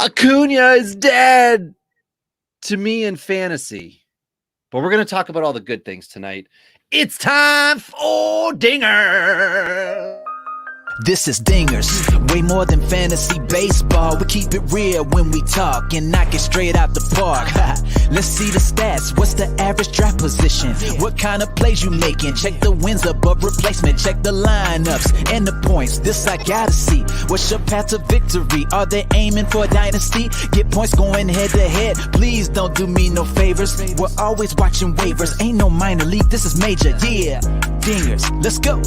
Acuna is dead to me in fantasy. But we're going to talk about all the good things tonight. It's time for Dinger. This is Dingers, way more than fantasy baseball. We keep it real when we talk and knock it straight out the park. Let's see the stats. What's the average draft position? What kind of plays you making? Check the wins above replacement. Check the lineups and the points. This I gotta see. What's your path to victory? Are they aiming for a dynasty? Get points going head to head. Please don't do me no favors. We're always watching waivers. Ain't no minor league. This is major. Yeah, Dingers. Let's go.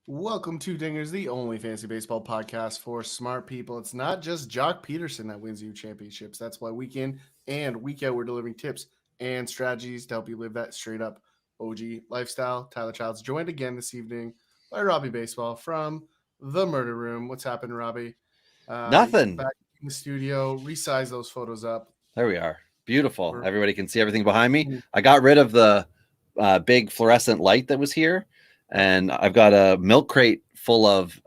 Welcome to Dingers, the only fantasy baseball podcast for smart people. It's not just Jock Peterson that wins you championships. That's why week in and week out we're delivering tips and strategies to help you live that straight up OG lifestyle. Tyler Childs joined again this evening by Robbie Baseball from the Murder Room. What's happened, Robbie? Nothing. Back in the studio, resize those photos up. There we are. Beautiful. Everybody can see everything behind me. I got rid of the big fluorescent light that was here. And I've got a milk crate full of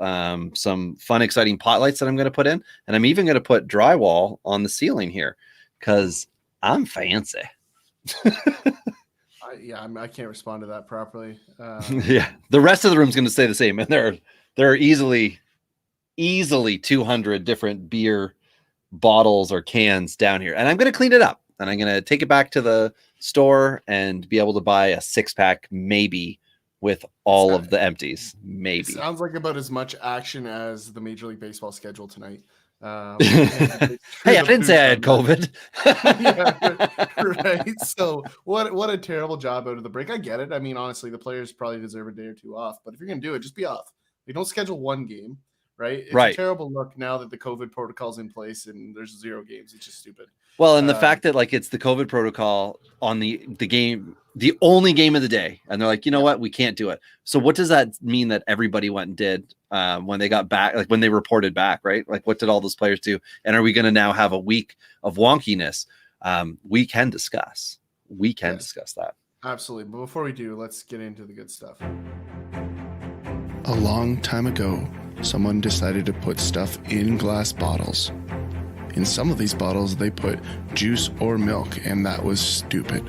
some fun, exciting pot lights that I'm going to put in. And I'm even going to put drywall on the ceiling here because I'm fancy. I can't respond to that properly. Yeah, the rest of the room's going to stay the same. And there are easily 200 different beer bottles or cans down here. And I'm going to clean it up. And I'm going to take it back to the store and be able to buy a 6-pack maybe with all of the empties, maybe. Sounds like about as much action as the Major League Baseball schedule tonight. Hey, I didn't say I had COVID. Yeah, right. So what a terrible job out of the break. I get it. I mean, honestly, the players probably deserve a day or two off. But if you're going to do it, just be off. You don't schedule one game, right? It's a terrible look now that the COVID protocol's in place and there's 0 games. It's just stupid. Well, and the fact that like it's the COVID protocol on the game, the only game of the day, and they're like, you know what, we can't do it. So what does that mean that everybody went and did when they got back, like when they reported back, right? Like what did all those players do? And are we going to now have a week of wonkiness? We can discuss. We can discuss that. Absolutely. But before we do, let's get into the good stuff. A long time ago, someone decided to put stuff in glass bottles. In some of these bottles, they put juice or milk, and that was stupid.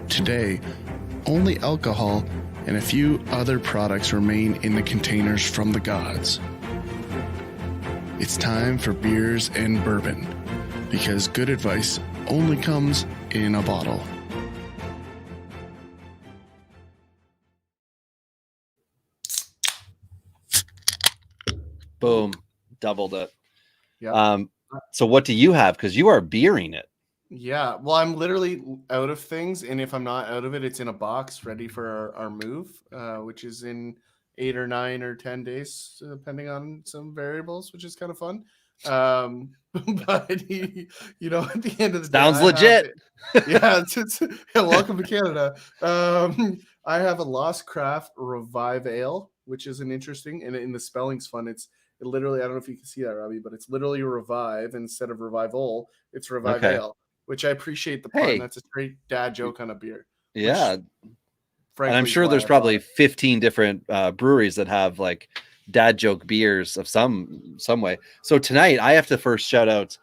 Today, only alcohol and a few other products remain in the containers from the gods. It's time for beers and bourbon, because good advice only comes in a bottle. Boom. Doubled it. Yeah. So what do you have? Because you are beering it. Yeah. Well, I'm literally out of things. And if I'm not out of it, it's in a box ready for our move, which is in 8 or 9 or 10 days, depending on some variables, which is kind of fun. But at the end of the day, sounds legit. Yeah. Welcome to Canada. I have a Lost Craft Revive Ale, which is an interesting, and in the spelling's fun. It literally, I don't know if you can see that, Robbie, but it's literally revive instead of revival. It's revive ale, which I appreciate the pun. Hey. That's a straight dad joke on a beer. Yeah. And I'm sure there's probably 15 different breweries that have like dad joke beers of some way. So tonight I have to first shout out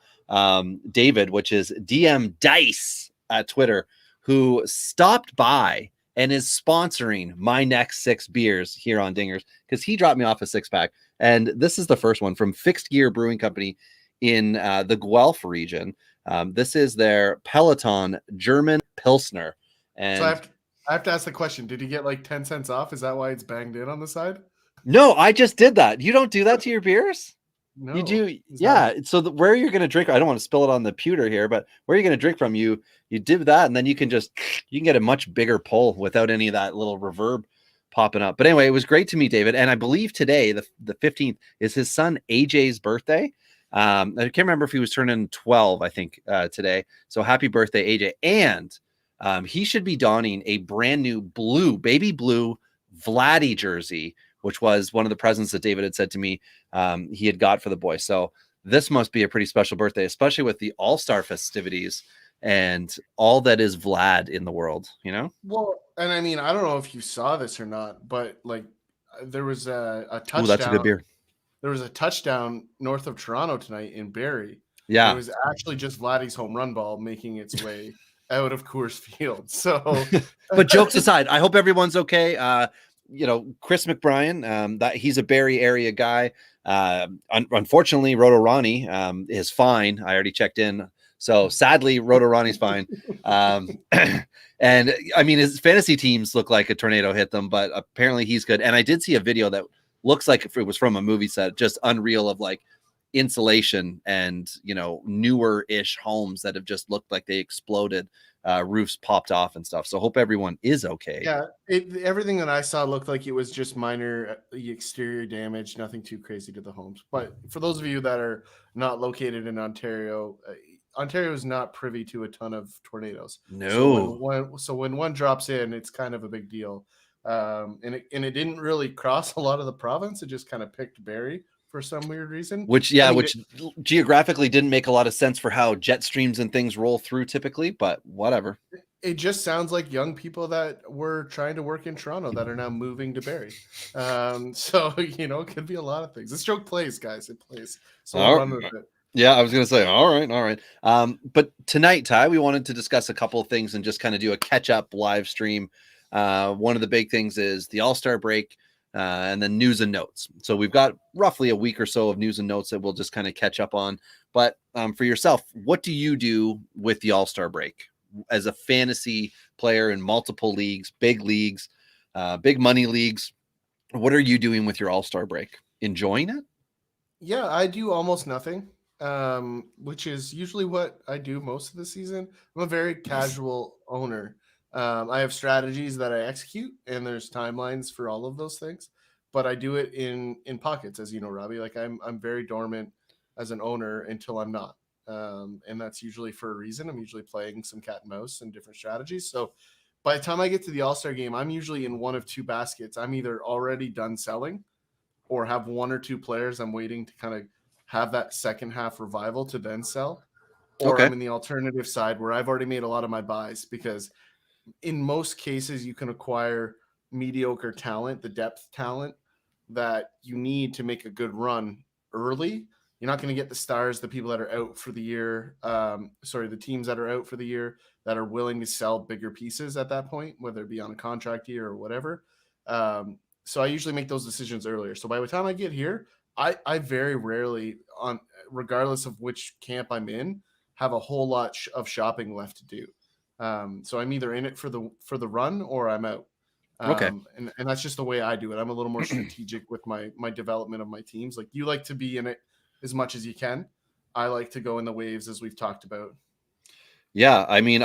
David, which is DM Dice at Twitter, who stopped by and is sponsoring my next 6 beers here on Dingers because he dropped me off a 6-pack. And this is the first one from Fixed Gear Brewing Company in the Guelph region. This is their Peloton German Pilsner. And so I have to ask the question, did you get like 10 cents off? Is that why it's banged in on the side? No, I just did that. You don't do that to your beers? No. You do. Yeah. So where you're going to drink, I don't want to spill it on the pewter here, but where you're going to drink from, you do that. And then you can get a much bigger pull without any of that little reverb popping up. But anyway, it was great to meet David. And I believe today, the 15th, is his son AJ's birthday. I can't remember if he was turning 12, I think, today. So happy birthday, AJ. And he should be donning a brand new baby blue Vladdy jersey, which was one of the presents that David had said to me he had got for the boy. So this must be a pretty special birthday, especially with the All-Star festivities and all that is Vlad in the world, you know? Well, and I mean, I don't know if you saw this or not, but like there was a Oh, that's a good touchdown. beer. There was a touchdown north of Toronto tonight in Barrie. And it Yeah. was actually just Vladdy's home run ball making its way out of Coors Field. So, But jokes aside, I hope everyone's okay. Chris McBrien, that he's a Barrie area guy. Unfortunately, Roto Ronnie is fine. I already checked in. So sadly, Roto Ronnie's fine. And I mean, his fantasy teams look like a tornado hit them, but apparently he's good. And I did see a video that looks like it was from a movie set, just unreal, of like insulation and newer ish homes that have just looked like they exploded. Roofs popped off and stuff. So hope everyone is okay. yeah, everything that I saw looked like it was just minor exterior damage, nothing too crazy to the homes. But for those of you that are not located in Ontario, Ontario is not privy to a ton of tornadoes. No. So when one drops in, it's kind of a big deal. And it didn't really cross a lot of the province. It just kind of picked Barrie for some weird reason. Which geographically didn't make a lot of sense for how jet streams and things roll through typically, but whatever. It just sounds like young people that were trying to work in Toronto that are now moving to Barrie. So, it could be a lot of things. This joke plays, guys. It plays. So I'll run with it. Yeah, I was going to say, all right. But tonight, Ty, we wanted to discuss a couple of things and just kind of do a catch-up live stream. One of the big things is the All-Star break and then news and notes. So we've got roughly a week or so of news and notes that we'll just kind of catch up on. But for yourself, what do you do with the All-Star break as a fantasy player in multiple leagues, big money leagues? What are you doing with your All-Star break? Enjoying it? Yeah, I do almost nothing, which is usually what I do most of the season. I'm a very casual owner. I have strategies that I execute, and there's timelines for all of those things. But I do it in pockets, as you know, Robbie. Like I'm very dormant as an owner until I'm not, and that's usually for a reason. I'm usually playing some cat and mouse and different strategies. So by the time I get to the All-Star game, I'm usually in one of two baskets. I'm either already done selling, or have one or two players I'm waiting to kind of have that second half revival to then sell, or Okay. I'm in the alternative side where I've already made a lot of my buys, because in most cases you can acquire mediocre talent, the depth talent that you need to make a good run early. You're not going to get the stars, the people that are out for the year. The teams that are out for the year that are willing to sell bigger pieces at that point, whether it be on a contract year or whatever. So I usually make those decisions earlier. So by the time I get here, I very rarely, regardless of which camp I'm in, have a whole lot of shopping left to do. So I'm either in it for the run or I'm out. Okay. And that's just the way I do it. I'm a little more strategic with my development of my teams. Like, you like to be in it as much as you can. I like to go in the waves, as we've talked about. Yeah, I mean,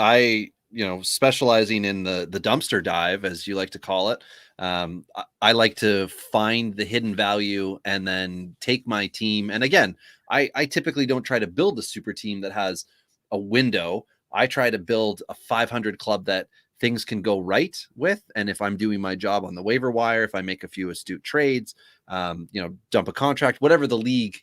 specializing in the dumpster dive, as you like to call it. I like to find the hidden value and then take my team. And again, I typically don't try to build a super team that has a window. I try to build a 500 club that things can go right with. And if I'm doing my job on the waiver wire, if I make a few astute trades, dump a contract, whatever the league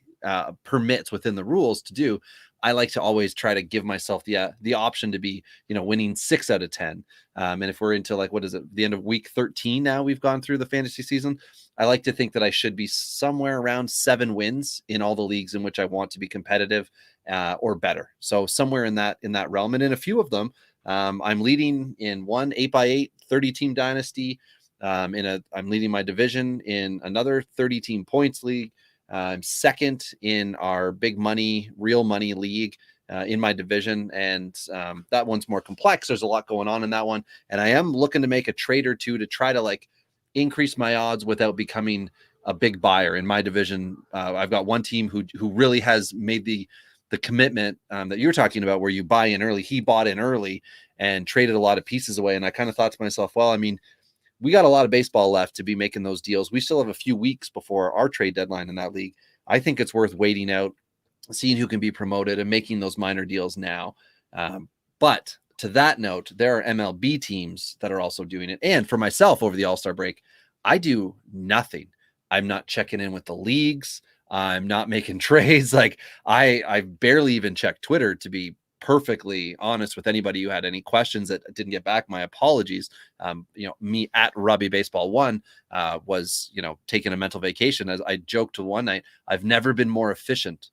permits within the rules to do, I like to always try to give myself the option to be, winning 6 out of 10. And if we're into the end of week 13 now, we've gone through the fantasy season, I like to think that I should be somewhere around 7 wins in all the leagues in which I want to be competitive or better. So somewhere in that realm. And in a few of them, I'm leading in one 8x8 30 team dynasty. I'm leading my division in another 30 team points league. I'm second in our big money, real money league in my division. And that one's more complex. There's a lot going on in that one. And I am looking to make a trade or two to try to increase my odds without becoming a big buyer in my division. I've got one team who really has made the commitment that you were talking about, where you buy in early. He bought in early and traded a lot of pieces away. And I kind of thought to myself, well, I mean, we got a lot of baseball left to be making those deals. We still have a few weeks before our trade deadline in that league. I think it's worth waiting out, seeing who can be promoted and making those minor deals now. But to that note, there are MLB teams that are also doing it. And for myself over the All-Star break, I do nothing. I'm not checking in with the leagues. I'm not making trades. I barely even check Twitter, to be perfectly honest with anybody who had any questions that didn't get back. My apologies. Me at Robbie Baseball 1 was, taking a mental vacation. As I joked one night, I've never been more efficient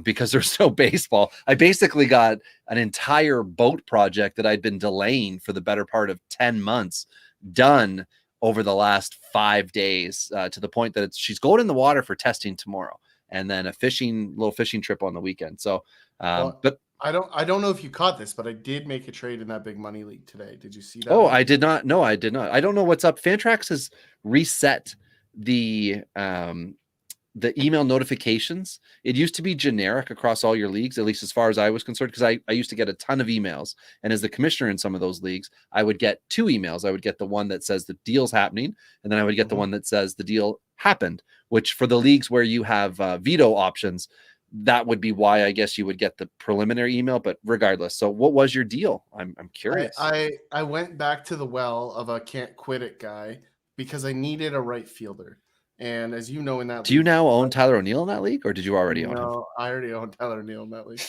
because there's no baseball. I basically got an entire boat project that I'd been delaying for the better part of 10 months done over the last 5 days, to the point that she's going in the water for testing tomorrow, and then a little fishing trip on the weekend. So, but I don't know if you caught this, but I did make a trade in that big money league today. Did you see that? I did not. No, I did not. I don't know what's up. Fantrax has reset the email notifications. It used to be generic across all your leagues, at least as far as I was concerned, because I used to get a ton of emails. And as the commissioner in some of those leagues, I would get 2 emails. I would get the one that says the deal's happening, and then I would get the one that says the deal happened, which for the leagues where you have veto options, that would be why I guess you would get the preliminary email. But regardless, so what was your deal? I'm curious. I went back to the well of a can't quit it guy because I needed a right fielder. And as you know, in that do you now own Tyler O'Neill in that league, or did you already own him? No, I already own Tyler O'Neill in that league.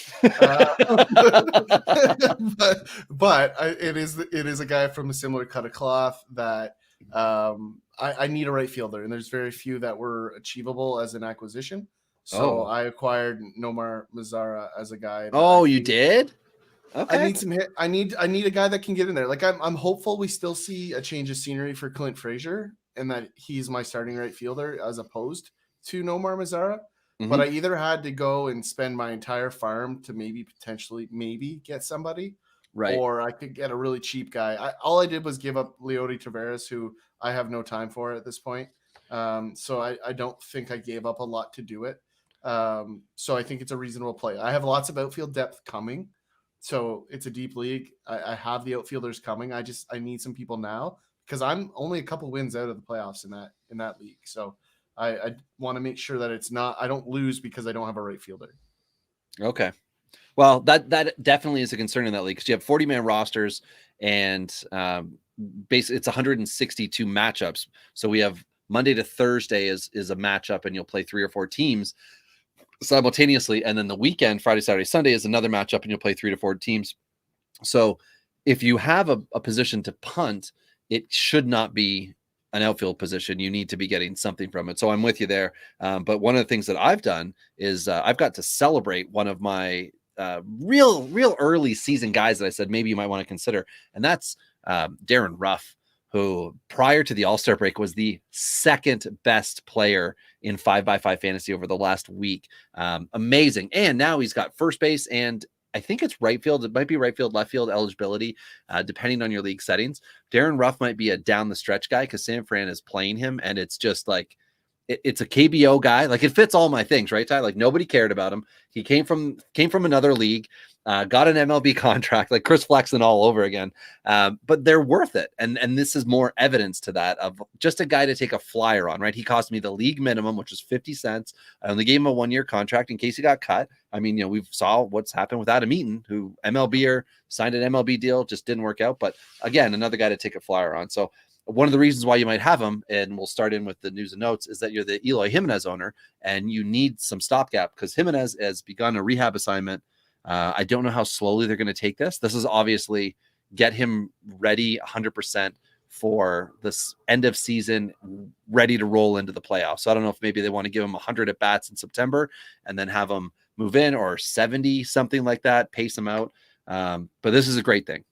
But it is a guy from a similar cut of cloth that I need a right fielder, and there's very few that were achievable as an acquisition. So I acquired Nomar Mazara as a guy. You did? Okay. I need some hit. I need a guy that can get in there. Like I'm hopeful we still see a change of scenery for Clint Frazier, and that he's my starting right fielder as opposed to Nomar Mazara. Mm-hmm. But I either had to go and spend my entire farm to maybe get somebody, right? Or I could get a really cheap guy. All I did was give up Leody Taveras, who I have no time for at this point. So I don't think I gave up a lot to do it. So I think it's a reasonable play. I have lots of outfield depth coming. So it's a deep league. I have the outfielders coming. I need some people now because I'm only a couple wins out of the playoffs in that league. So I want to make sure that I don't lose because I don't have a right fielder. Okay. Well, that definitely is a concern in that league because you have 40-man rosters and basically it's 162 matchups. So we have Monday to Thursday is a matchup, and you'll play 3 or 4 teams simultaneously, and then the weekend, Friday, Saturday, Sunday, is another matchup, and you'll play 3 to 4 teams. So if you have a position to punt, it should not be an outfield position. You need to be getting something from it. So I'm with you there. But one of the things that I've done is I've got to celebrate one of my real early season guys that I said maybe you might want to consider, and that's Darren Ruff, who prior to the All-Star break was the 2nd best player in 5x5 fantasy over the last week. Amazing. And now he's got first base, and I think it's right field. It might be right field, left field eligibility, depending on your league settings. Darren Ruff might be a down the stretch guy because San Fran is playing him, and it's just like, it's a KBO guy. Like, it fits all my things, right, Ty? Like, nobody cared about him. He came from another league, got an MLB contract, like Chris Flexen all over again. But they're worth it. And this is more evidence to that, of just a guy to take a flyer on, right? He cost me the league minimum, which is 50 cents. I only gave him a 1-year contract in case he got cut. I mean, we've saw what's happened with Adam Eaton, who MLBer signed an MLB deal, just didn't work out. But again, another guy to take a flyer on. So one of the reasons why you might have him, and we'll start in with the news and notes, is that you're the Eloy Jimenez owner, and you need some stopgap because Jimenez has begun a rehab assignment. I don't know how slowly they're going to take this. This is obviously get him ready 100% for this end of season, ready to roll into the playoffs. So I don't know if maybe they want to give him 100 at bats in September and then have him move in, or 70, something like that, pace him out. But this is a great thing,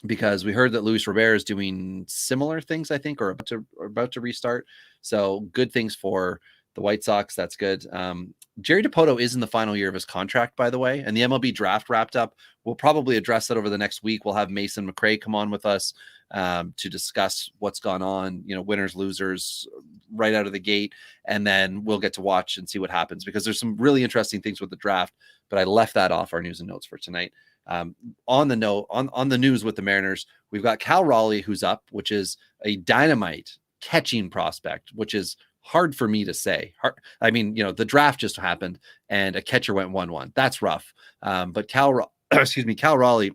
because we heard that Luis Robert is doing similar things, I think, or about to restart. So good things for the White Sox. That's good. Jerry DiPoto is in the final year of his contract, by the way, and the MLB draft wrapped up. We'll probably address that over the next week. We'll have Mason McRae come on with us to discuss what's gone on, winners, losers right out of the gate. And then we'll get to watch and see what happens, because there's some really interesting things with the draft, but I left that off our news and notes for tonight. On the news with the Mariners, we've got Cal Raleigh, who's up, which is a dynamite catching prospect, which is hard for me to say. I mean, the draft just happened and a catcher went 1-1. That's rough. But Cal Raleigh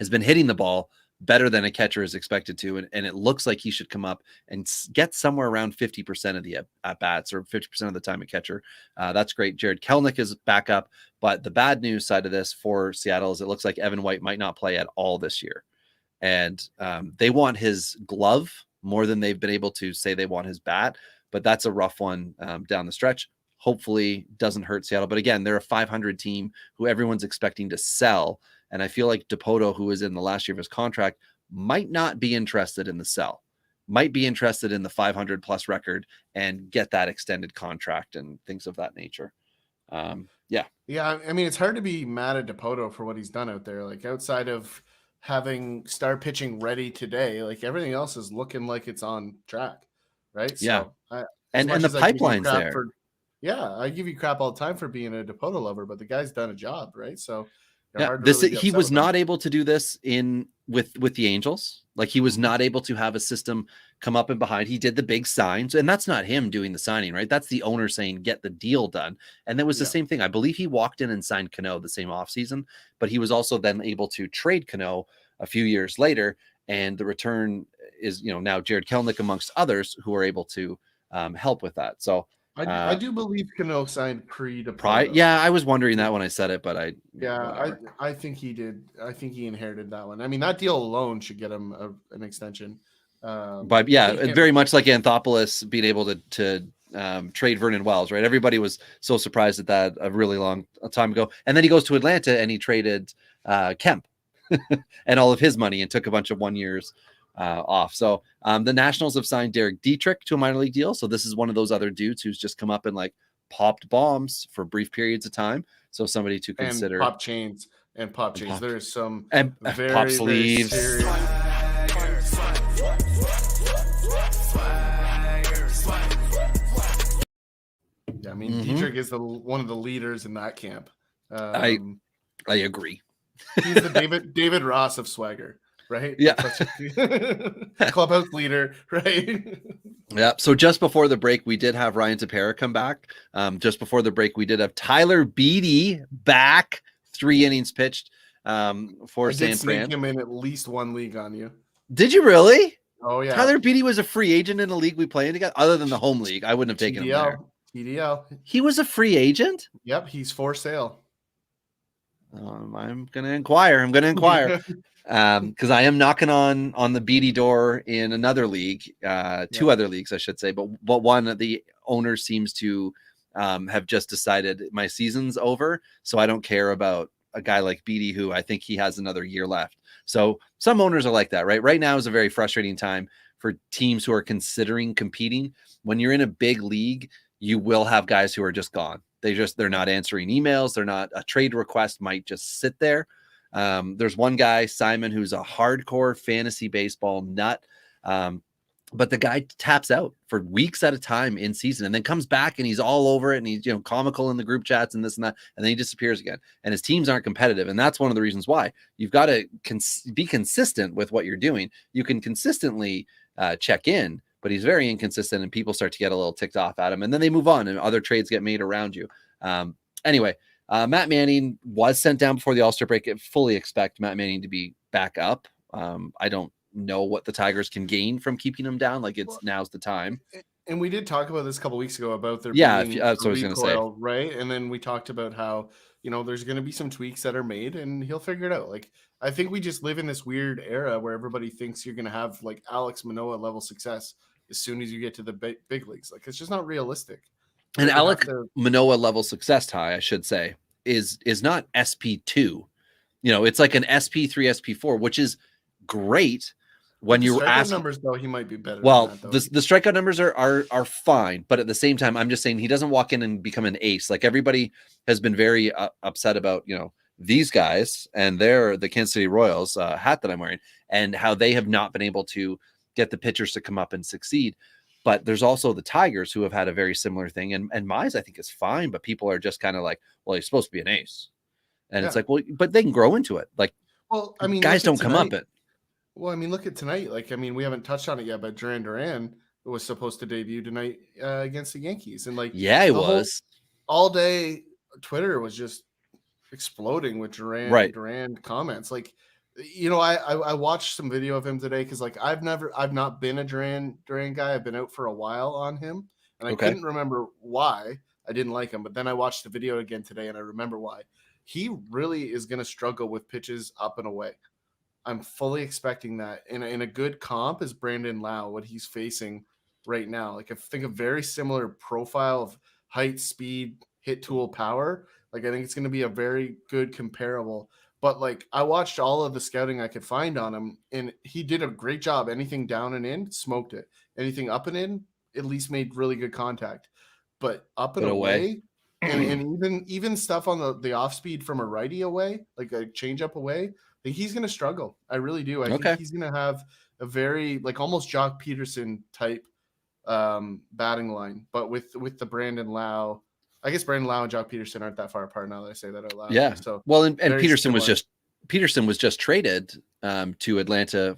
has been hitting the ball better than a catcher is expected to. And it looks like he should come up and get somewhere around 50% of the at bats, or 50% of the time a catcher. That's great. Jared Kelenic is back up. But the bad news side of this for Seattle is it looks like Evan White might not play at all this year. And they want his glove more than they've been able to say they want his bat. But that's a rough one down the stretch. Hopefully doesn't hurt Seattle. But again, they're a 500 team who everyone's expecting to sell. And I feel like Dipoto, who is in the last year of his contract, might not be interested in the sell, might be interested in the 500 plus record and get that extended contract and things of that nature. Yeah. I mean, it's hard to be mad at Dipoto for what he's done out there. Like, outside of having star pitching ready today, like everything else is looking like it's on track, right? Yeah. So, and the pipeline's there. I give you crap all the time for being a Dipoto lover, but the guy's done a job, right? So he was not able to do this with the Angels. Like, he was not able to have a system come up and behind. He did the big signs, and that's not him doing the signing, right? That's the owner saying, get the deal done. And that was the same thing. I believe he walked in and signed Cano the same offseason, but he was also then able to trade Cano a few years later. And the return is, now Jared Kelenic amongst others who are able to help with that. So I do believe Cano signed pre-Dipoto. Yeah, I was wondering that when I said it, but I think he did. I think he inherited that one. I mean, that deal alone should get him an extension. But very much like Anthopoulos being able to trade Vernon Wells, right? Everybody was so surprised at that a really long time ago. And then he goes to Atlanta and he traded Kemp and all of his money and took a bunch of 1 years off. So the Nationals have signed Derek Dietrich to a minor league deal. So this is one of those other dudes who's just come up and like popped bombs for brief periods of time. So somebody to consider. And pop chains. There's some very, pop sleeves. Very serious... Yeah, I mean, Dietrich is one of the leaders in that camp. I agree. He's the David Ross of swagger. Right? Yeah. Clubhouse leader, right? Yeah. So just before the break, we did have Ryan Tepera come back. Just before the break, we did have Tyler Beede back, 3 innings pitched for San Fran. I did him in at least one league on you. Did you really? Oh, yeah. Tyler Beede was a free agent in a league we played together, other than the home league. I wouldn't have taken him there. TDL. He was a free agent? Yep, he's for sale. I'm going to inquire. Because I am knocking on the Beede door in another league, 2 other leagues, I should say. But one, the owner seems to have just decided my season's over. So I don't care about a guy like Beede, who I think he has another year left. So some owners are like that, right? Right now is a very frustrating time for teams who are considering competing. When you're in a big league, you will have guys who are just gone. They're not answering emails. They're not, a trade request might just sit there. There's one guy, Simon, who's a hardcore fantasy baseball nut. But the guy taps out for weeks at a time in season and then comes back and he's all over it. And he's, comical in the group chats and this and that. And then he disappears again and his teams aren't competitive. And that's one of the reasons why you've got to be consistent with what you're doing. You can consistently check in, but he's very inconsistent and people start to get a little ticked off at him. And then they move on and other trades get made around you. Anyway, Matt Manning was sent down before the All-Star break. I fully expect Matt Manning to be back up. I don't know what the Tigers can gain from keeping him down. Like now's the time. And we did talk about this a couple weeks ago about their that's what I was going to say. Right. And then we talked about how, there's going to be some tweaks that are made and he'll figure it out. Like, I think we just live in this weird era where everybody thinks you're going to have like Alex Manoah level success as soon as you get to the big leagues. Like, it's just not realistic. And Alex Manoah level success, Ty, I should say, is not SP2. It's like an SP3, SP4, which is great when you ask numbers, though, he might be better. Well, than that, the strikeout numbers are fine, but at the same time, I'm just saying he doesn't walk in and become an ace. Like everybody has been very upset about, these guys and they're the Kansas City Royals hat that I'm wearing and how they have not been able to get the pitchers to come up and succeed. But there's also the Tigers who have had a very similar thing. And Mize, I think, is fine, but people are just kind of like, well, he's supposed to be an ace. And it's like, well, but they can grow into it. Like, guys don't come up it. Well, look at tonight. Like, we haven't touched on it yet, but Duran was supposed to debut tonight against the Yankees. And he was all day. Twitter was just exploding with Duran comments. Like, You know, I watched some video of him today because like I've not been a Duran guy. I've been out for a while on him, and I Okay. couldn't remember why I didn't like him. But then I watched the video again today, and I remember why. He really is going to struggle with pitches up and away. I'm fully expecting that. In a good comp is Brandon Lau, what he's facing right now. Like I think a very similar profile of height, speed, hit tool, power. Like I think it's going to be a very good comparable. But like I watched all of the scouting I could find on him, and he did a great job. Anything down and in, smoked it. Anything up and in, at least made really good contact. But up and But away. away, and even stuff on the off speed from a righty away, like a change up away, I think he's going to struggle. I really do. I think Okay. he's going to have a very like almost Jock Peterson type batting line, but with the Brandon Lau. I guess Brandon Lau and Jock Peterson aren't that far apart now that I say that out loud. Yeah. So Well, and very Peterson was similar. just traded to Atlanta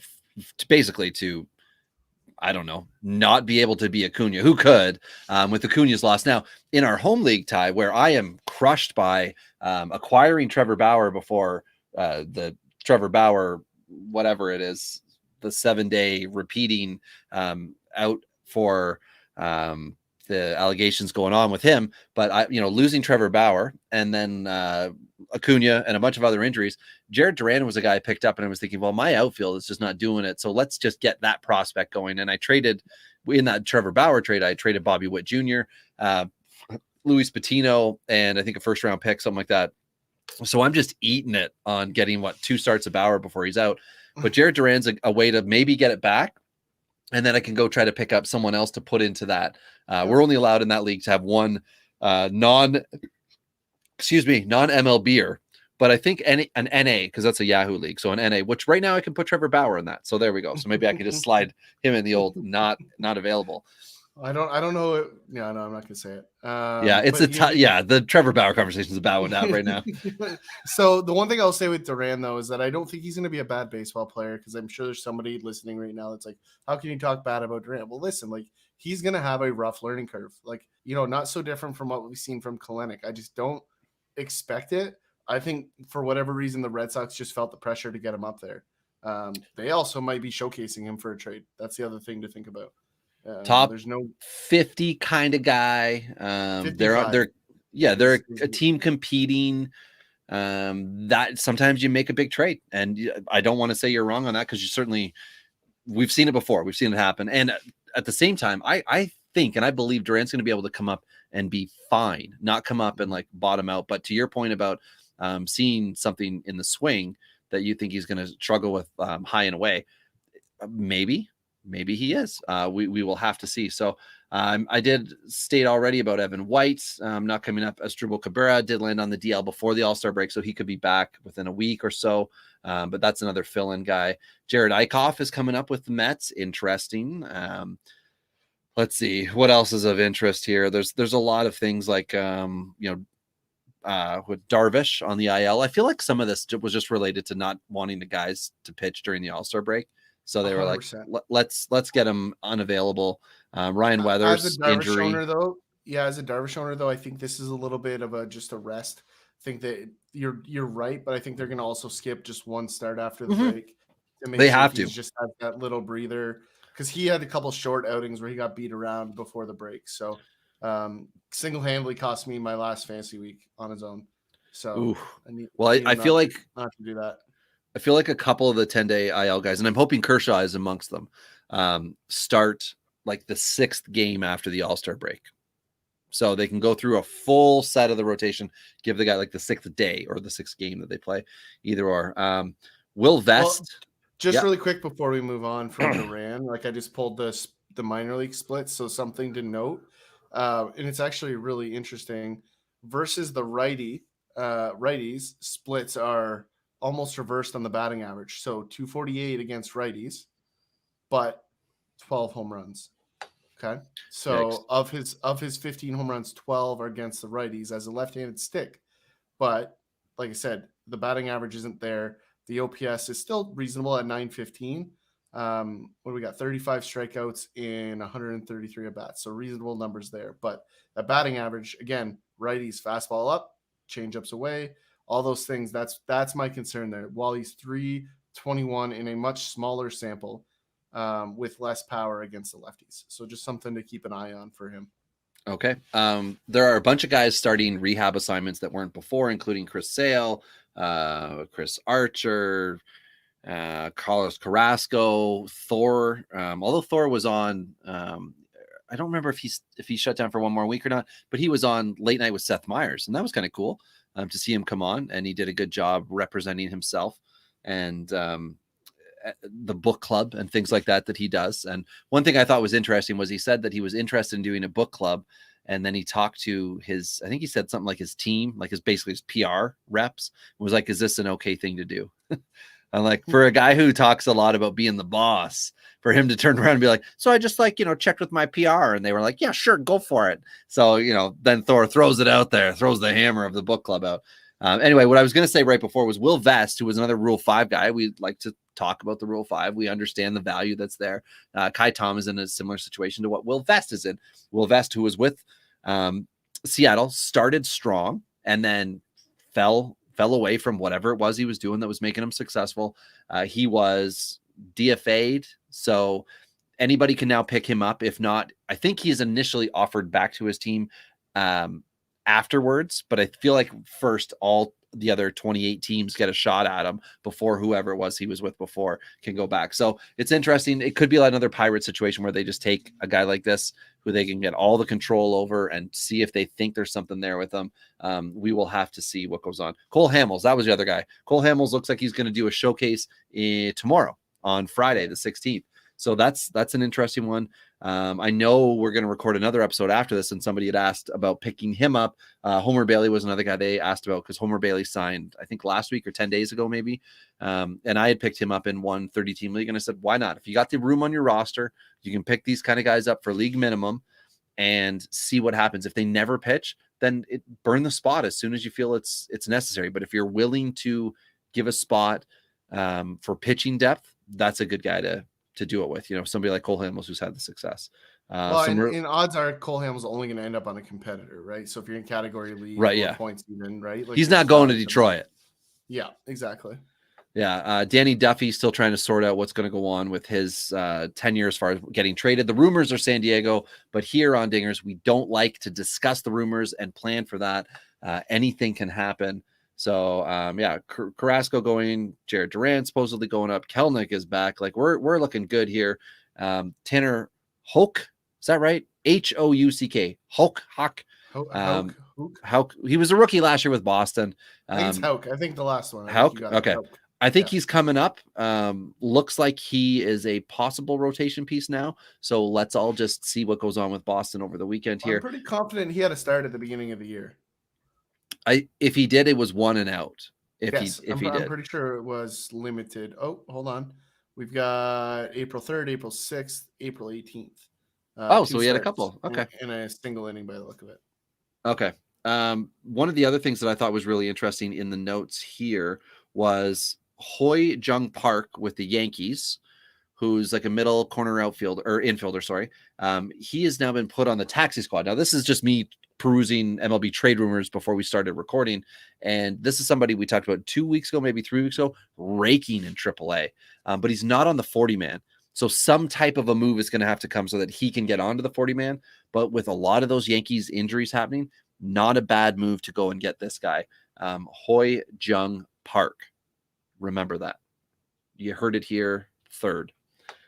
to I don't know, not be able to be Acuna. Who could with Acuna's loss? Now, in our home league tie, where I am crushed by acquiring Trevor Bauer before the Trevor Bauer, whatever it is, the 7-day repeating out for the allegations going on with him. But losing Trevor Bauer and then Acuna and a bunch of other injuries, Jared Duran was a guy I picked up, and I was thinking, well, my outfield is just not doing it. So let's just get that prospect going. And I traded in that Trevor Bauer trade. I traded Bobby Witt Jr., Luis Patino, and I think a first round pick, something like that. So I'm just eating it on getting 2 starts of Bauer before he's out. But Jared Duran's a way to maybe get it back. And then I can go try to pick up someone else to put into that. We're only allowed in that league to have one non-MLBer, but I think an NA, because that's a Yahoo league. So an NA, which right now I can put Trevor Bauer in that. So there we go. So maybe I can just slide him in the old not available. I don't know. Yeah, no, I'm not gonna say it. Yeah, it's the Trevor Bauer conversation is about one out right now. So the one thing I'll say with Duran though is that I don't think he's gonna be a bad baseball player, because I'm sure there's somebody listening right now that's like, how can you talk bad about Duran? Well, listen, like he's gonna have a rough learning curve. Like, not so different from what we've seen from Kalenic. I just don't expect it. I think for whatever reason the Red Sox just felt the pressure to get him up there. They also might be showcasing him for a trade. That's the other thing to think about. Top there's no 50 kind of guy. They're a team competing. That sometimes you make a big trade, and I don't want to say you're wrong on that, because we've seen it before. We've seen it happen. And at the same time, I think, and I believe Durant's going to be able to come up and be fine, not come up and like bottom out. But to your point about seeing something in the swing that you think he's going to struggle with high and away, maybe he is. We will have to see. So I did state already about Evan White not coming up. Asdrubal Cabrera did land on the DL before the All-Star break, so he could be back within a week or so. But that's another fill-in guy. Jared Eichhoff is coming up with the Mets. Interesting. Let's see what else is of interest here. There's a lot of things like with Darvish on the IL. I feel like some of this was just related to not wanting the guys to pitch during the All-Star break. So they were 100%. Like, let's get him unavailable. Ryan Weathers as a Darvish injury. owner, though, as a Darvish owner, though, I think this is a little bit of just a rest. I think that you're right, but I think they're going to also skip just one start after the break. They have to just have that little breather, because he had a couple short outings where he got beat around before the break. So single-handedly cost me my last fantasy week on his own. So I feel like not to do that. I feel like a couple of the 10-day IL guys, and I'm hoping Kershaw is amongst them, start like the 6th game after the All-Star break. So they can go through a full set of the rotation, give the guy like the 6th day or the 6th game that they play, either or. Will Vest. Really quick before we move on from Duran, like I just pulled the minor league splits. So something to note, and it's actually really interesting, versus the righties splits are almost reversed on the batting average. So 248 against righties, but 12 home runs. Okay. So Yikes. of his 15 home runs, 12 are against the righties as a left-handed stick. But like I said, the batting average isn't there. The OPS is still reasonable at 915. What do we got? 35 strikeouts in 133 at bats. So reasonable numbers there. But the batting average, again, righties fastball up, changeups away, all those things. That's my concern there. While he's 3 21 in a much smaller sample with less power against the lefties. So just something to keep an eye on for him. Okay. There are a bunch of guys starting rehab assignments that weren't before, including Chris Sale, Chris Archer, Carlos Carrasco, Thor. Although Thor was on, I don't remember if he shut down for one more week or not, but he was on Late Night with Seth Meyers, and that was kind of cool to see him come on, and he did a good job representing himself and the book club and things like that he does. And one thing I thought was interesting was he said that he was interested in doing a book club, and then he talked to his, I think he said something like his team, like basically his PR reps, and was like, is this an okay thing to do? I'm like, for a guy who talks a lot about being the boss, for him to turn around and be like, so I just checked with my PR, and they were like, yeah, sure, go for it. So, then Thor throws it out there, throws the hammer of the book club out. Anyway, what I was going to say right before was Will Vest, who was another Rule 5 guy. We like to talk about the Rule 5. We understand the value that's there. Kai Tom is in a similar situation to what Will Vest is in. Will Vest, who was with Seattle, started strong and then fell away from whatever it was he was doing that was making him successful. He was DFA'd, so anybody can now pick him up. If not, I think he's initially offered back to his team afterwards, but I feel like first all the other 28 teams get a shot at him before whoever it was he was with before can go back. So it's interesting. It could be like another Pirate situation where they just take a guy like this who they can get all the control over and see if they think there's something there with them. We will have to see what goes on. Cole Hamels, that was the other guy. Cole Hamels looks like he's going to do a showcase tomorrow on Friday, the 16th. So that's an interesting one. I know we're going to record another episode after this, and somebody had asked about picking him up. Homer Bailey was another guy they asked about because Homer Bailey signed, I think, last week or 10 days ago, maybe. And I had picked him up in one 30-team league, and I said, why not? If you got the room on your roster, you can pick these kind of guys up for league minimum and see what happens. If they never pitch, then burn the spot as soon as you feel it's necessary. But if you're willing to give a spot for pitching depth, that's a good guy to do it with, somebody like Cole Hamels who's had the success. And odds are Cole Hamels only going to end up on a competitor, right? So if you're in category league, right, yeah, points even, right? Like he's not going to Detroit. Yeah, exactly. Yeah, Danny Duffy's still trying to sort out what's going to go on with his tenure as far as getting traded. The rumors are San Diego, but here on Dingers, we don't like to discuss the rumors and plan for that. Anything can happen. So, Carrasco going, Jared Durant supposedly going up. Kelnick is back. Like we're looking good here. Tanner Houck, is that right? Houck. Houck. Houck. He was a rookie last year with Boston. I think it's Houck. I think the last one. Houck. Okay. I think he's coming up. Looks like he is a possible rotation piece now. So let's all just see what goes on with Boston over the weekend here. I'm pretty confident he had a start at the beginning of the year. If he did, it was 1 and out. If I'm he did, pretty sure it was limited. Oh, hold on. We've got April 3rd, April 6th, April 18th. So he had a couple. Okay. In a single inning by the look of it. Okay. One of the other things that I thought was really interesting in the notes here was Hoy Jung Park with the Yankees, who's like a middle corner infielder. Sorry. He has now been put on the taxi squad. Now, this is just me perusing MLB trade rumors before we started recording. And this is somebody we talked about 2 weeks ago, maybe 3 weeks ago, raking in AAA. But he's not on the 40-man. So some type of a move is going to have to come so that he can get onto the 40-man. But with a lot of those Yankees injuries happening, not a bad move to go and get this guy. Hoy Jung Park. Remember that. You heard it here, third.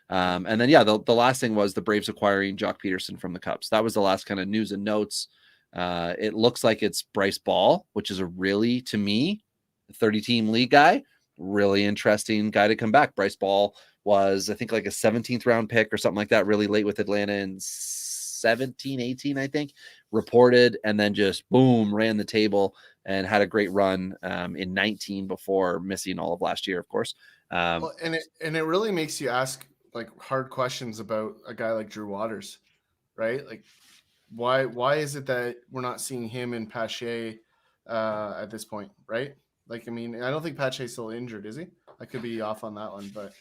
And then, the last thing was the Braves acquiring Jock Peterson from the Cubs. That was the last kind of news and notes. It looks like it's Bryce Ball, which is a really, to me, 30-team league guy, really interesting guy to come back. Bryce Ball was, I think, like a 17th round pick or something like that, really late with Atlanta in 17, 18, I think, reported, and then just boom, ran the table and had a great run in 19 before missing all of last year, of course. And it really makes you ask like hard questions about a guy like Drew Waters, right? Like why is it that we're not seeing him and Pache at this point, right? Like, I mean, I don't think Pache's still injured, is he? I could be off on that one, but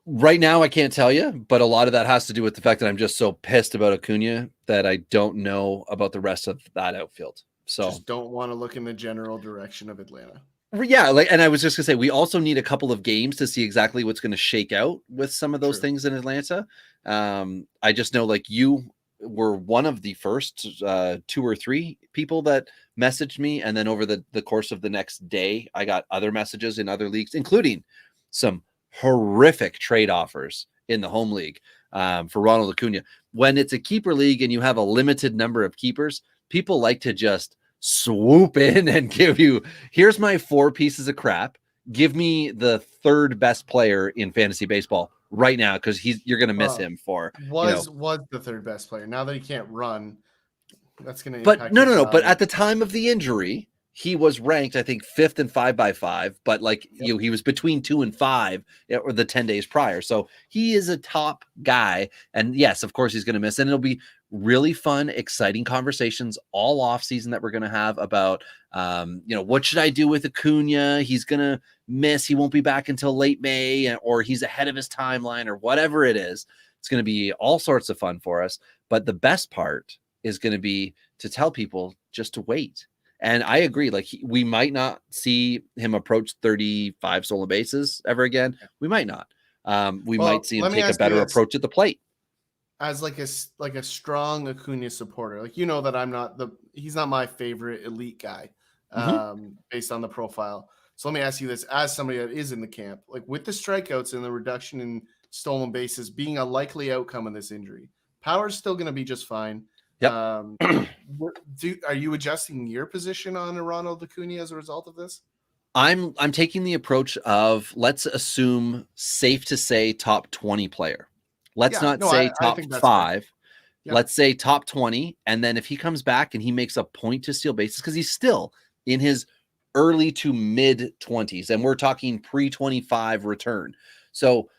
right now I can't tell you, but a lot of that has to do with the fact that I'm just so pissed about Acuna that I don't know about the rest of that outfield. So just don't want to look in the general direction of Atlanta. Yeah, like, and I was just gonna say we also need a couple of games to see exactly what's going to shake out with some of those True. things in Atlanta. I just know like you were one of the first 2 or 3 people that messaged me, and then over the course of the next day, I got other messages in other leagues, including some horrific trade offers in the home league for Ronald Acuna. When it's a keeper league and you have a limited number of keepers, people like to just swoop in and give you, here's my 4 pieces of crap. Give me the 3rd best player in fantasy baseball right now, because you're going to miss him for was the 3rd best player. Now that he can't run, that's going to But impact. no. But value. at the time of the injury, he was ranked, I think, 5th in 5x5. But like he was between 2 and 5 or the 10 days prior. So he is a top guy. And yes, of course, he's going to miss. And it'll be really fun, exciting conversations all off season that we're going to have about, what should I do with Acuna? He's going to miss. He won't be back until late May, or he's ahead of his timeline, or whatever it is. It's going to be all sorts of fun for us. But the best part is going to be to tell people just to wait. And I agree. Like we might not see him approach 35 stolen bases ever again. We might not. We might see him take a better approach at the plate. As like a strong Acuna supporter, like that he's not my favorite elite guy, based on the profile. So let me ask you this: as somebody that is in the camp, like with the strikeouts and the reduction in stolen bases being a likely outcome of this injury, power's still going to be just fine. Yep. Are you adjusting your position on Ronald Acuna as a result of this? I'm taking the approach of, let's assume, safe to say, top 20 player. Let's not say top 5. Yeah. Let's say top 20. And then if he comes back and he makes a point to steal bases, because he's still in his early to mid 20s, and we're talking pre-25 return. So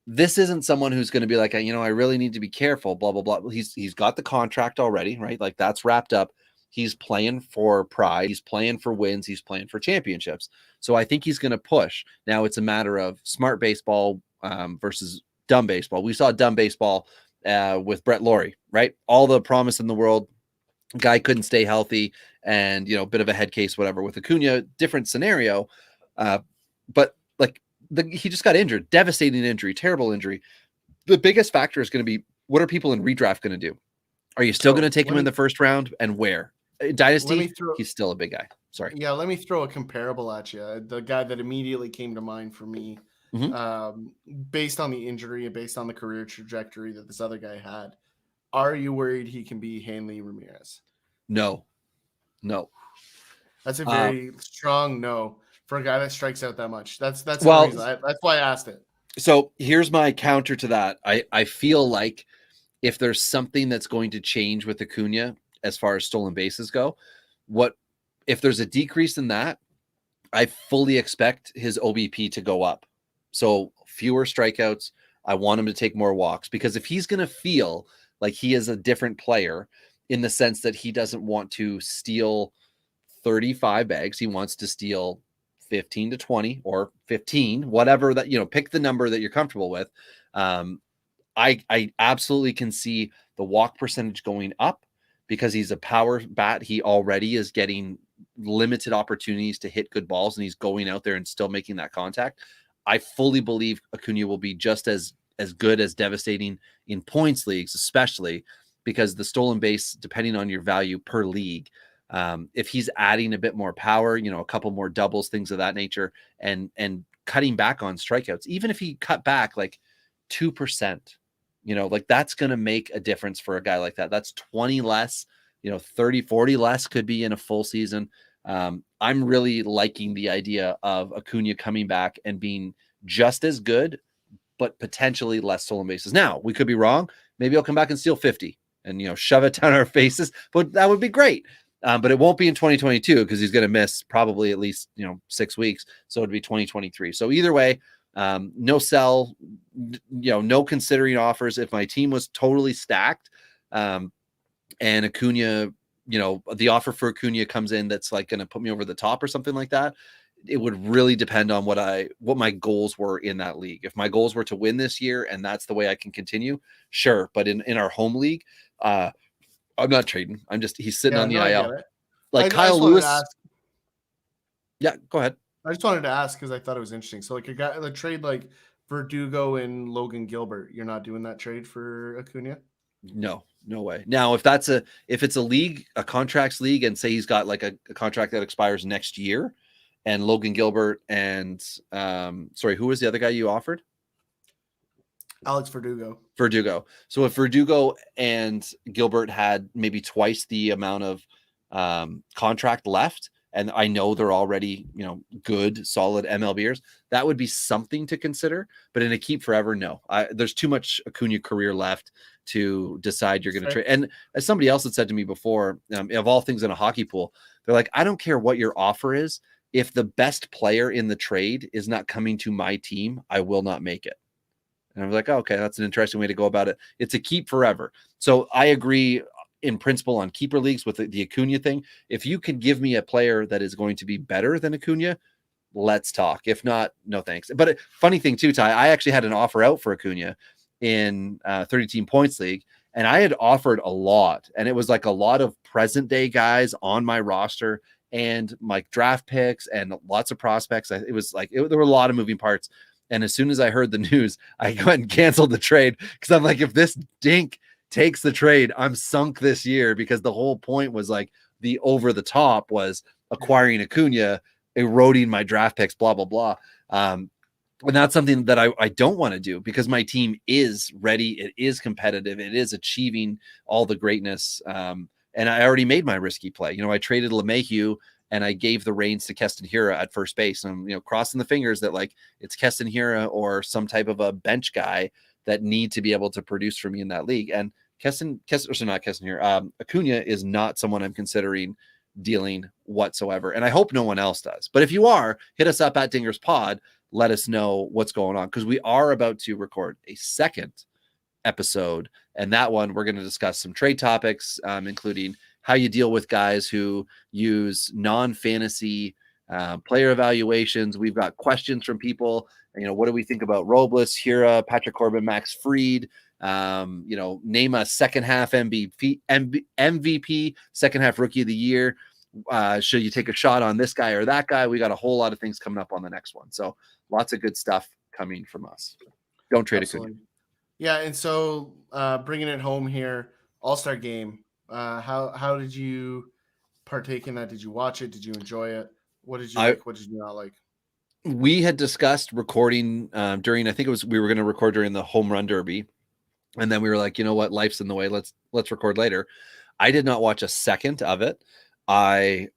this isn't someone who's going to be like, I really need to be careful, blah, blah, blah. He's got the contract already, right? Like that's wrapped up. He's playing for pride. He's playing for wins. He's playing for championships. So I think he's going to push. Now it's a matter of smart baseball versus dumb baseball. We saw dumb baseball with Brett Laurie, right? All the promise in the world. Guy couldn't stay healthy, and bit of a head case, whatever. With Acuna, different scenario, but like he just got injured, devastating injury, terrible injury. The biggest factor is going to be, what are people in redraft going to do? Are you still going to take him in the first round, and where? Dynasty, he's still a big guy. Sorry. Yeah, let me throw a comparable at you. The guy that immediately came to mind for me, based on the injury and based on the career trajectory that this other guy had. Are you worried he can be Hanley Ramirez? No. That's a very strong no for a guy that strikes out that much. That's that's why I asked it. So here's my counter to that. I feel like if there's something that's going to change with Acuna as far as stolen bases go, if there's a decrease in that, I fully expect his OBP to go up. So fewer strikeouts. I want him to take more walks, because if he's going to feel like he is a different player in the sense that he doesn't want to steal 35 bags, he wants to steal 15 to 20 or 15, whatever that, pick the number that you're comfortable with. I absolutely can see the walk percentage going up, because he's a power bat. He already is getting limited opportunities to hit good balls, and he's going out there and still making that contact. I fully believe Acuna will be just as good, as devastating in points leagues, especially because the stolen base, depending on your value per league, if he's adding a bit more power, a couple more doubles, things of that nature, and cutting back on strikeouts, even if he cut back like 2%, like that's going to make a difference for a guy like that. That's 20 less, 30, 40 less could be in a full season. I'm really liking the idea of Acuna coming back and being just as good, but potentially less stolen bases. Now, we could be wrong. Maybe he'll come back and steal 50 and, shove it down our faces, but that would be great. But it won't be in 2022, because he's going to miss probably at least, 6 weeks. So it'd be 2023. So either way, no sell, no considering offers. If my team was totally stacked, and Acuna, the offer for Acuna comes in that's like going to put me over the top or something like that, it would really depend on what my goals were in that league. If my goals were to win this year and that's the way I can continue, sure. But in our home league, I'm not trading. He's sitting on the IL. Like Kyle Lewis. Yeah, go ahead. I just wanted to ask because I thought it was interesting. So like a trade like Verdugo and Logan Gilbert, you're not doing that trade for Acuna? No way. Now, if it's a league, a contracts league, and say he's got like a contract that expires next year, and Logan Gilbert and sorry, who was the other guy you offered? Alex Verdugo. Verdugo. So if Verdugo and Gilbert had maybe twice the amount of contract left, and I know they're already, good, solid MLBers, that would be something to consider. But in a keep forever, no. There's too much Acuna career left to decide you're going to trade. And as somebody else had said to me before, of all things in a hockey pool, they're like, I don't care what your offer is. If the best player in the trade is not coming to my team, I will not make it. And I was like, oh, okay, that's an interesting way to go about it. It's a keep forever. So I agree in principle on keeper leagues with the Acuna thing. If you can give me a player that is going to be better than Acuna, let's talk. If not, no thanks. But funny thing too, Ty, I actually had an offer out for Acuna in 30-team points league, and I had offered a lot, and it was like a lot of present day guys on my roster and like draft picks and lots of prospects. It was like there were a lot of moving parts. And as soon as I heard the news, I went and canceled the trade because I'm like, if this dink takes the trade, I'm sunk this year, because the whole point was like the over the top was acquiring Acuna, eroding my draft picks, blah, blah, blah. And that's something that I don't want to do, because my team is ready. It is competitive. It is achieving all the greatness. And I already made my risky play. I traded LeMahieu, and I gave the reins to Keston Hiura at first base. And, crossing the fingers that like it's Keston Hiura or some type of a bench guy that need to be able to produce for me in that league. And Acuna is not someone I'm considering dealing whatsoever. And I hope no one else does. But if you are, hit us up at Dingers Pod. Let us know what's going on, because we are about to record a second episode. And that one, we're going to discuss some trade topics, including how you deal with guys who use non-fantasy player evaluations. We've got questions from people. What do we think about Robles, Hira, Patrick Corbin, Max Fried? Name a second half MVP, second half rookie of the year. Should you take a shot on this guy or that guy? We got a whole lot of things coming up on the next one. So lots of good stuff coming from us. Don't trade Acuna. Yeah, and so bringing it home here, All-Star game. How did you partake in that? Did you watch it? Did you enjoy it? What did you like? What did you not like? We had discussed recording during, I think we were going to record during the home run derby. And then we were like, you know what? Life's in the way. Let's record later. I did not watch a second of it. I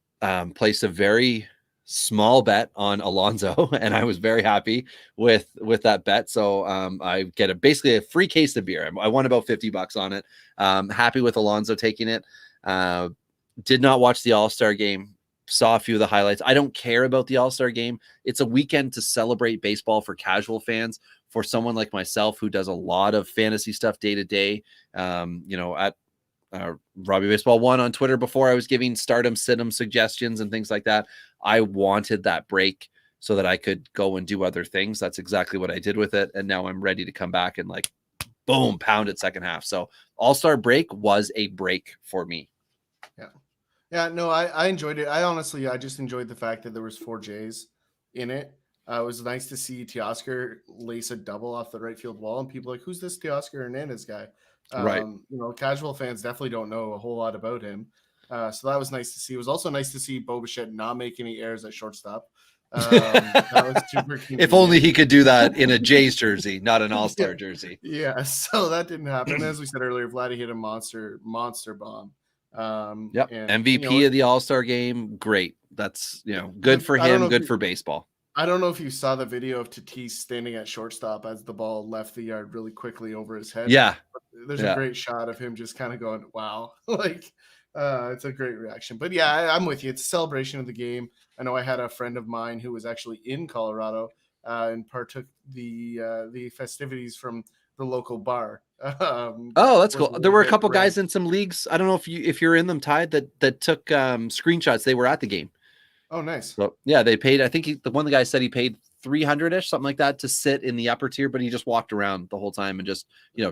placed a very small bet on Alonso, and I was very happy with that bet. So I get basically a free case of beer. I won about $50 on it. Happy with Alonso taking it. Did not watch the All-Star game. Saw a few of the highlights. I don't care about the All-Star game. It's a weekend to celebrate baseball for casual fans. For someone like myself who does a lot of fantasy stuff day to day, at Robbie Baseball 1 on Twitter before, I was giving stardom sit-em suggestions and things like that. I wanted that break so that I could go and do other things. That's exactly what I did with it. And now I'm ready to come back and like, boom, pound it second half. So All-Star break was a break for me. Yeah. Yeah, no, I enjoyed it. I just enjoyed the fact that there was 4 J's in it. It was nice to see Teoscar lace a double off the right field wall, and people like, who's this Teoscar Hernandez guy? Right. Casual fans definitely don't know a whole lot about him. So that was nice to see. It was also nice to see Bo Bichette not make any errors at shortstop. That was super convenient. If only he could do that in a Jays jersey, not an All-Star jersey. Yeah, so that didn't happen. As we said earlier, Vladdy hit a monster bomb. Yep. MVP of the All-Star game. Great. That's, good for him, good for baseball. I don't know if you saw the video of Tatis standing at shortstop as the ball left the yard really quickly over his head. Yeah. There's a great shot of him just kind of going, wow. It's a great reaction. But yeah, I'm with you. It's a celebration of the game. I know I had a friend of mine who was actually in Colorado and partook the festivities from the local bar. That's cool. There were a couple guys in some leagues. I don't know if you're in them, Ty, that took screenshots. They were at the game. Oh, nice. So yeah, they paid. I think the guy said he paid $300-ish, something like that, to sit in the upper tier, but he just walked around the whole time and just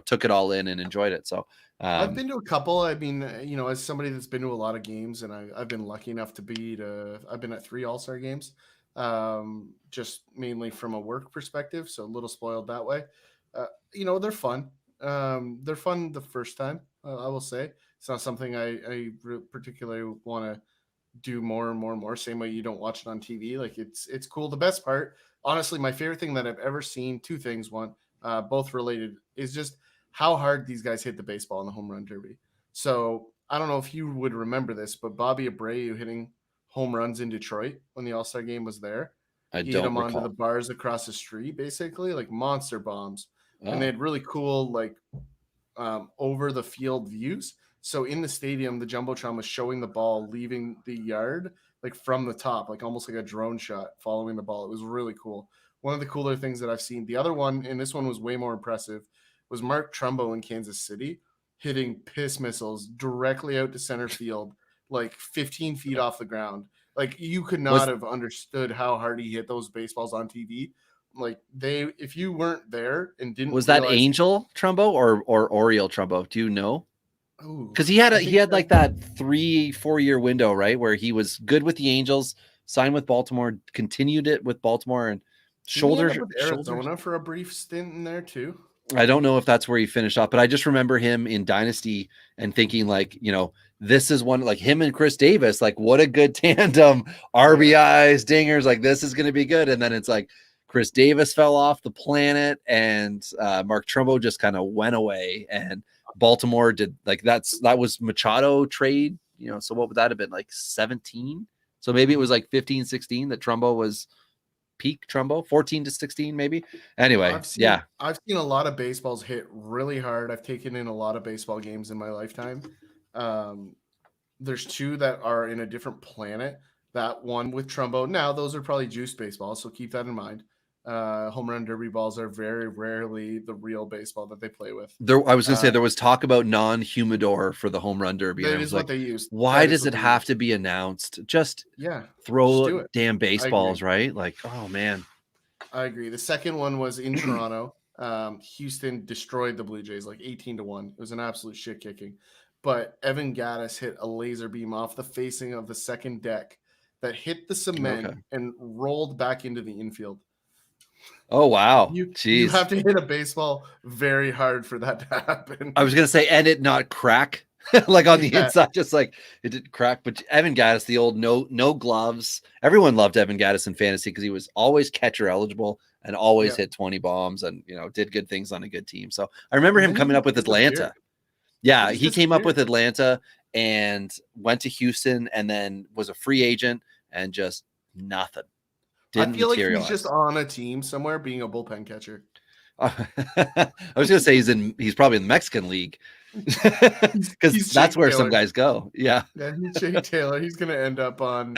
took it all in and enjoyed it. So I've been to a couple. I mean, as somebody that's been to a lot of games, and I've been lucky enough to I've been at 3 All-Star games. just mainly from a work perspective. So a little spoiled that way. They're fun. They're fun the first time. I will say it's not something I particularly want to do more and more and more. Same way you don't watch it on TV. Like it's cool. The best part, honestly, my favorite thing that I've ever seen. Two things. One, both related, is just how hard these guys hit the baseball in the home run derby. So I don't know if you would remember this, but Bobby Abreu hitting home runs in Detroit when the All-Star game was there. I He hit don't them onto the recall. bars across the street, basically like monster bombs, and they Oh, had really cool like over the field views. So in the stadium, the jumbotron was showing the ball leaving the yard like from the top, like almost like a drone shot following the ball. It was really cool. One of the cooler things that I've seen. The other one, and this one was way more impressive, was Mark Trumbo in Kansas City hitting piss missiles directly out to center field, like 15 feet off the ground. Like you could not was have understood how hard he hit those baseballs on TV. Like if you weren't there and didn't was that realize, Angel Trumbo or Oriole Trumbo? Do you know? oh, Because he had that like that 3-4 year window, right, where he was good with the Angels, signed with Baltimore, continued it with Baltimore, and didn't he end up shoulders. with Arizona for a brief stint in there too? I don't know if that's where he finished off, but I just remember him in Dynasty and thinking like, this is one like him and Chris Davis, like what a good tandem, RBIs, dingers, like this is going to be good. And then it's like Chris Davis fell off the planet and Mark Trumbo just kind of went away, and Baltimore did like that was Machado trade, so what would that have been, like 17? So maybe it was like 15, 16 that Trumbo was peak Trumbo, 14 to 16 maybe. Anyway, yeah. I've seen a lot of baseballs hit really hard. I've taken in a lot of baseball games in my lifetime. There's two that are in a different planet. That one with Trumbo. Now those are probably juice baseballs, so keep that in mind. Home run derby balls are very rarely the real baseball that they play with. I was going to say there was talk about non-humidor for the home run derby. And That I is was what like, they used. why That is does what it they have used. to be announced? Just Yeah, just throw do it. damn I baseballs, agree. right? Like, oh man. I agree. The second one was in Toronto. Houston destroyed the Blue Jays like 18-1. It was an absolute shit kicking. But Evan Gattis hit a laser beam off the facing of the second deck that hit the cement Okay. and rolled back into the infield. Oh wow. You Jeez. have to hit a baseball very hard for that to happen. I was going to say, and it not crack like on the Yeah. inside, just like it didn't crack. But Evan Gattis, the old no gloves. Everyone loved Evan Gattis in fantasy because he was always catcher eligible and always Yeah. hit 20 bombs and did good things on a good team. So I remember And him then coming he up with disappeared. Atlanta. Yeah, He he just came up with disappeared. Atlanta and went to Houston and then was a free agent and just nothing. I Didn't feel like he's just materialize. on a team somewhere being a bullpen catcher. I was going to say he's probably in the Mexican League because He's that's Jake where some Taylor. guys go. Yeah. Yeah, he's Jake Taylor. He's gonna end up on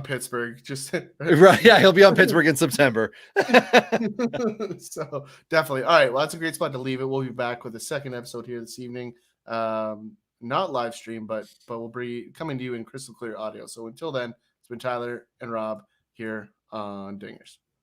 Pittsburgh. Just Right. Yeah, he'll be on Pittsburgh in September. So definitely. All right. Well, that's a great spot to leave it. We'll be back with a second episode here this evening. Not live stream, but we'll be coming to you in crystal clear audio. So until then, it's been Tyler and Rob here on Dingers.